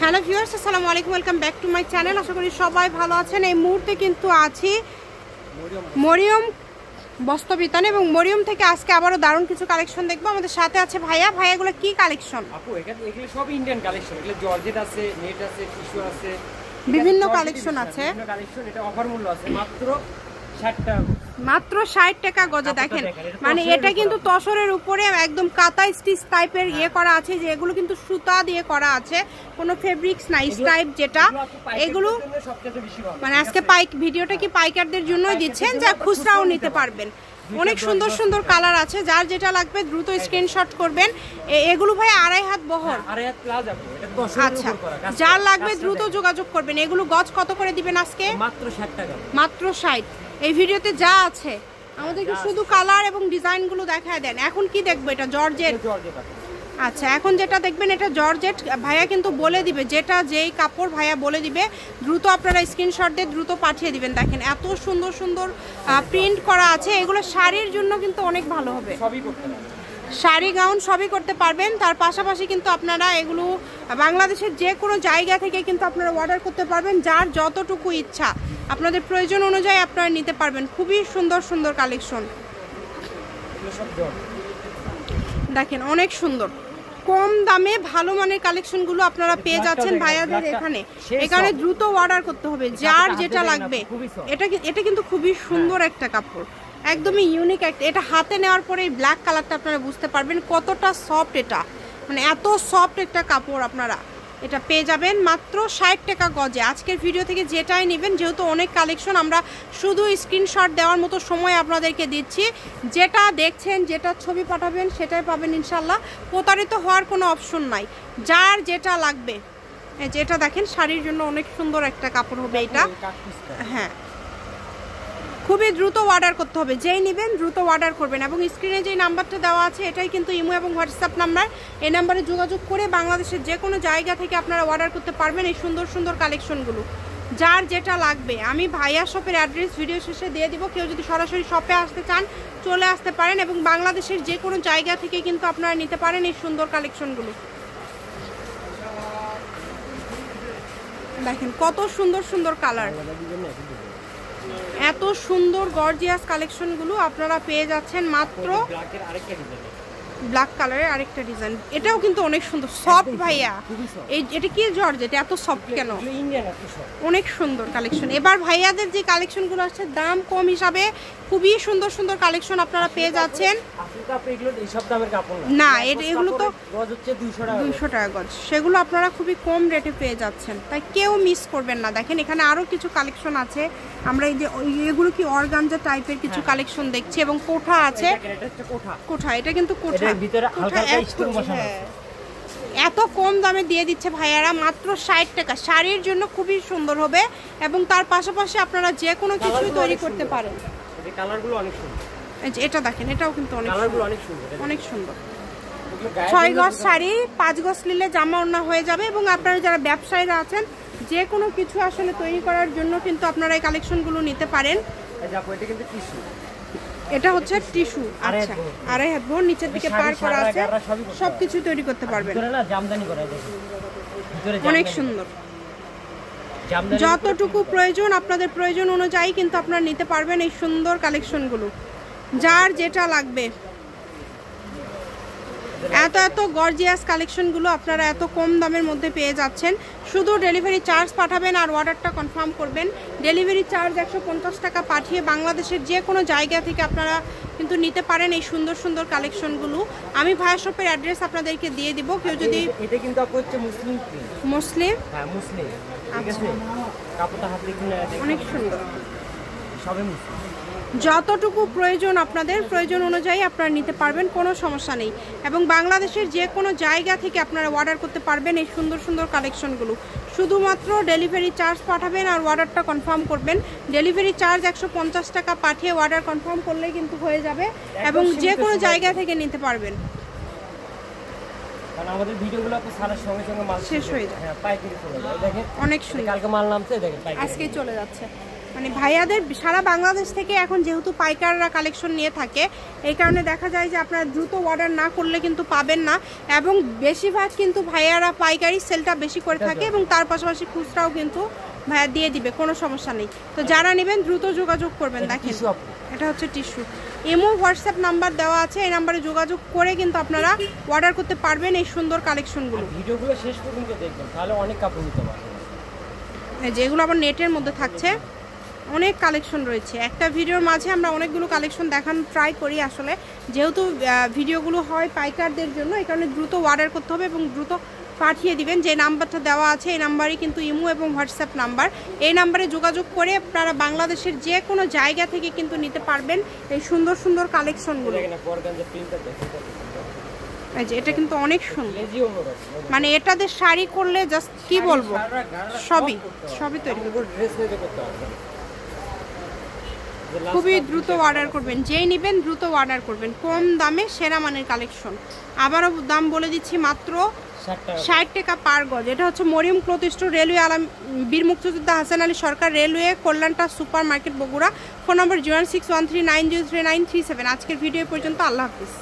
Hello viewers, আসসালামু আলাইকুম, welcome back to my channel. আশা করি সবাই ভালো আছেন। এই মুহূর্তে কিন্তু আছি মরিয়ম বস্ত্রবিতান এবং মরিয়ম থেকে আজকে আবারও দারুণ কিছু কালেকশন দেখবো। আমাদের সাথে আছে ভাইয়া। ভাইয়া এগুলো কি কালেকশন? আপু এগুলো সব ইন্ডিয়ান কালেকশন। এগুলো জর্জেট আছে, নেট আছে, টিস্যু আছে, বিভিন্ন কালেকশন আছে। বিভিন্ন কালেকশন। এটা অফার মূল্য আছে মাত্র 60 টাকা। মাত্র 60 টাকা গজে। দেখেন, মানে এটা কিন্তু তসরের উপরে একদম কাতা স্টিচ টাইপের ইয়ে করা আছে, যে এগুলো কিন্তু সুতা দিয়ে করা আছে, কোনো ফেব্রিক্স না, স্ট্রাইপ যেটা। এগুলো মানে আজকে ভিডিওটা কি পাইকারদের জন্যই দিচ্ছেন, যা খুচরাও নিতে পারবেন। অনেক সুন্দর সুন্দর কালার আছে, যার যেটা লাগবে দ্রুত স্ক্রিনশট করবেন। এগুলো ভাই 2.5 হাত বহর। আচ্ছা, যার লাগবে দ্রুত যোগাযোগ করবেন। এগুলো গজ কত করে দিবেন আজকে? মাত্র 60 টাকা। মাত্র 60। এই ভিডিওতে যা আছে আমাদেরকে শুধু কালার এবং ডিজাইনগুলো দেখায় দেন। এখন কি দেখবো? এটা জর্জেট। আচ্ছা, এখন যেটা দেখবেন এটা জর্জেট। ভাইয়া কিন্তু বলে দিবে যেটা যেই কাপড় ভাইয়া বলে দিবে, দ্রুত আপনারা স্ক্রিনশট দিয়ে দ্রুত পাঠিয়ে দিবেন। দেখেন এত সুন্দর সুন্দর প্রিন্ট করা আছে। এগুলো শাড়ির জন্য কিন্তু অনেক ভালো হবে। শাড়ি গাউন সবই করতে পারবেন। তার পাশাপাশি কিন্তু আপনারা এগুলো বাংলাদেশের যে কোনো জায়গা থেকে কিন্তু আপনারা অর্ডার করতে পারবেন। যার যতটুকু ইচ্ছা আপনাদের প্রয়োজন অনুযায়ী আপনারা নিতে পারবেন। খুবই সুন্দর সুন্দর কালেকশন। দেখেন অনেক সুন্দর, কম দামে ভালো মানের কালেকশনগুলো আপনারা পেয়ে যাচ্ছেন ভাইয়াদের এখানে। এখানে দ্রুত অর্ডার করতে হবে, যার যেটা লাগবে। এটা কিন্তু খুবই সুন্দর একটা কাপড়, একদমই ইউনিক একটা। এটা হাতে নেওয়ার পরে এই ব্ল্যাক কালারটা আপনারা বুঝতে পারবেন কতটা সফট এটা, মানে এত সফট একটা কাপড়। আপনারা এটা পেয়ে যাবেন মাত্র 60 টাকা গজে। আজকের ভিডিও থেকে যেটাই নেবেন, যেহেতু অনেক কালেকশন, আমরা শুধু স্ক্রিনশট দেওয়ার মতো সময় আপনাদেরকে দিচ্ছি। যেটা দেখছেন, যেটা ছবি পাঠাবেন সেটাই পাবেন ইনশাল্লাহ। প্রতারিত হওয়ার কোনো অপশন নাই। যার যেটা লাগবে, যেটা দেখেন শাড়ির জন্য অনেক সুন্দর একটা কাপড় হবে এটা। হ্যাঁ, খুবই দ্রুত অর্ডার করতে হবে। যেই নেবেন দ্রুত অর্ডার করবেন। এবং স্ক্রিনে যেই নাম্বারটা দেওয়া আছে এটাই কিন্তু ইমো এবং হোয়াটসঅ্যাপ নাম্বার। এই নাম্বারে যোগাযোগ করে বাংলাদেশের যে কোনো জায়গা থেকে আপনারা অর্ডার করতে পারবেন এই সুন্দর সুন্দর কালেকশনগুলো। যার যেটা লাগবে আমি ভাইয়া শপের অ্যাড্রেস ভিডিও শেষে দিয়ে দিব। কেউ যদি সরাসরি শপে আসতে চান চলে আসতে পারেন, এবং বাংলাদেশের যে কোনো জায়গা থেকে কিন্তু আপনারা নিতে পারেন এই সুন্দর কালেকশনগুলো। দেখেন কত সুন্দর সুন্দর কালার, এত সুন্দর গর্জিয়াস কালেকশনগুলো আপনারা পেয়ে যাচ্ছেন মাত্র। ব্ল্যাক কালারের আরেকটা ডিজাইন, এটাও কিন্তু অনেক সুন্দর সফট ভাইয়া। এটা কি জর্জেট, এত সফট কেন? অনেক সুন্দর কালেকশন। এবার ভাইয়াদের যে কালেকশনগুলো আছে দাম কম হিসাবে খুবই সুন্দর সুন্দর কালেকশন আপনারা পেয়ে যাচ্ছেন। না, এগুলো তো 200 টাকা গজ, সেগুলো আপনারা খুবই কম রেটে পেয়ে যাচ্ছেন, তাই কেউ মিস করবেন না। দেখেন এখানে আরো কিছু কালেকশন আছে। আমরা এই যে এগুলো কি অর্গানজা টাইপের কিছু কালেকশন দেখছি, এবং কোঠা আছে। কোঠা, এটা কিন্তু কোঠা। এত কম দামে দিয়ে দিচ্ছে ভাইয়ারা মাত্র 60 টাকা। শাড়ির জন্য খুবই সুন্দর হবে, এবং তার পাশাপাশি আপনারা যে কোনো কিছুই তৈরি করতে পারেন। এটা দেখেন, এটাও কিন্তু অনেক সুন্দর। 6 গজ শাড়ি 5 গজ নিলে জামা ওড়না হয়ে যাবে। এবং আপনারা যারা ব্যবসায়ীরা আছেন যে কোনো কিছু আসলে তৈরি করার জন্য কিন্তু আপনারা এই কালেকশনগুলো নিতে পারেন। এটা হচ্ছে টিস্যু। আচ্ছা, 2.5 হাত বহর, নিচের দিকে পার করা আছে, সবকিছু তৈরি করতে পারবেন। অনেক সুন্দর। যতটুকু প্রয়োজন আপনাদের প্রয়োজন অনুযায়ী কিন্তু আপনারা নিতে পারবেন এই সুন্দর কালেকশনগুলো। যার যেটা লাগবে, এত গর্জিয়াস কালেকশনগুলো আপনারা এত কম দামের মধ্যে পেয়ে যাচ্ছেন। শুধু ডেলিভারি চার্জ পাঠাবেন আর অর্ডারটা কনফার্ম করবেন। ডেলিভারি চার্জ 150 টাকা পাঠিয়ে বাংলাদেশের যে কোনো জায়গা থেকে আপনারা কিন্তু নিতে পারেন এই সুন্দর সুন্দর কালেকশনগুলো। আমি ভাইয়া শপের অ্যাড্রেস আপনাদেরকে দিয়ে দিব। কেউ যদি এটা কিন্তু হচ্ছে মুসলিম, হ্যাঁ মুসলিম, আচ্ছা, কাপড়টা হাতে দেখুন, অনেক সুন্দর। সবে মুসলিম। যতটুকু প্রয়োজন আপনাদের প্রয়োজন অনুযায়ী আপনারা নিতে পারবেন, কোনো সমস্যা নেই। এবং বাংলাদেশের যে কোনো জায়গা থেকে আপনারা অর্ডার করতে পারবেন এই সুন্দর সুন্দর কালেকশনগুলো। শুধুমাত্র ডেলিভারি চার্জ পাঠাবেন আর অর্ডারটা কনফার্ম করবেন। ডেলিভারি চার্জ 150 টাকা পাঠিয়ে অর্ডার কনফার্ম করলেই কিন্তু হয়ে যাবে, এবং যে কোনো জায়গা থেকে নিতে পারবেন। আমাদের ভিডিওগুলো আপনি সারার সঙ্গে সঙ্গে মাল শেষ হয়ে যায়। হ্যাঁ, পাইকারি চলে যায়। দেখেন অনেক সুন্দর, কালকে মাল নামছে, দেখেন আজকেই চলে যাচ্ছে। মানে ভাইয়াদের সারা বাংলাদেশ থেকে এখন যেহেতু পাইকাররা কালেকশন নিয়ে থাকে, এই কারণে দেখা যায় যে আপনারা দ্রুত অর্ডার না করলে কিন্তু পাবেন না। এবং বেশিরভাগ কিন্তু ভাইয়ারা পাইকারি সেলটা বেশি করে থাকে এবং তার পাশাপাশি খুচরাও কিন্তু ভাইয়া দিয়ে দিবে, কোনো সমস্যা নেই। তো যারা নেবেন দ্রুত যোগাযোগ করবেন। দেখেন এটা হচ্ছে টিস্যু। ইমো হোয়াটসঅ্যাপ নাম্বার দেওয়া আছে, এই নাম্বারে যোগাযোগ করে কিন্তু আপনারা অর্ডার করতে পারবেন এই সুন্দর কালেকশনগুলো। ভিডিওগুলো শেষ পর্যন্ত দেখবেন, তাহলে অনেক কাপড় নিতে পারবেন। যেগুলো আবার নেটের মধ্যে থাকছে, অনেক কালেকশন রয়েছে। একটা ভিডিওর মাঝে আমরা অনেকগুলো কালেকশন দেখানোর ট্রাই করি আসলে, যেহেতু ভিডিওগুলো হয় পাইকারদের জন্য, এই কারণে দ্রুত অর্ডার করতে হবে এবং দ্রুত পাঠিয়ে দিবেন। যে নাম্বারটা দেওয়া আছে এই নাম্বারই কিন্তু ইমো এবং হোয়াটসঅ্যাপ নাম্বার। এই নাম্বারে যোগাযোগ করে আপনারা বাংলাদেশের যে কোনো জায়গা থেকে কিন্তু নিতে পারবেন এই সুন্দর সুন্দর কালেকশনগুলো। এই যে এটা কিন্তু অনেক সুন্দর, মানে এটাতে শাড়ি করলে জাস্ট কি বলবো, সবই তৈরি খুবই দ্রুত অর্ডার করবেন। যেই নেবেন দ্রুত অর্ডার করবেন, কম দামে সেরা মানের কালেকশন। আবারও দাম বলে দিচ্ছি, মাত্র 60 টাকা পার গজ। এটা হচ্ছে মরিয়ম ক্লথ স্টোর, রেলওয়ে বীর মুক্তিযোদ্ধা হাসান আলী সরকার রেলওয়ে, কল্যাণটা super market, Bogura. Phone number 0613903937। আজকের ভিডিও পর্যন্ত, আল্লাহ হাফিজ।